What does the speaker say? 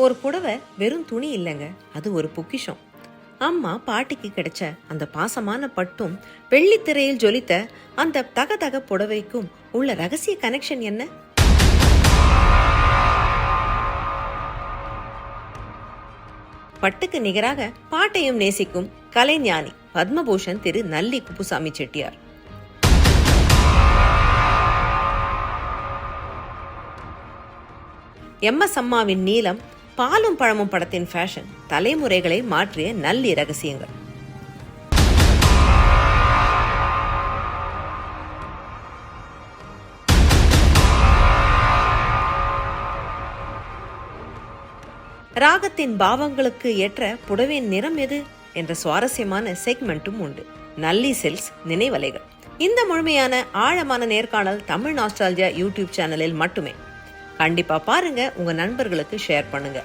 ஒரு புடவை வெறும் துணி இல்லைங்க, அது ஒரு பொக்கிஷம். அம்மா பாட்டிக்கு கிடைச்ச அந்த பாசமான பட்டும் வெள்ளித்திரையில் ஜொலித்த அந்த தகதக புடவைக்கும் உள்ள ரகசிய கனெக்ஷன் என்ன? பட்டுக்கு நிகராக பாட்டையும் நேசிக்கும் கலைஞானி பத்மபூஷன் திரு நல்லி குப்புசாமி செட்டியார். எம்எஸ் அம்மாவின் நீலம், பாலும் பழமும் படத்தின் ஃபேஷன், தலைமுறைகளை மாற்றிய நல்லி ரகசியங்கள். ராகத்தின் பாவங்களுக்கு ஏற்ற புடவையின் நிறம் எது என்ற சுவாரஸ்யமான செக்மெண்ட்டும் உண்டு. நல்லி சில்க்ஸ் நினைவலைகள். இந்த முழுமையான ஆழமான நேர்காணல் தமிழ் நாஸ்டால்ஜியா யூடியூப் சேனலில் மட்டுமே. கண்டிப்பா பாருங்க, உங்க நண்பர்களுக்கு ஷேர் பண்ணுங்க.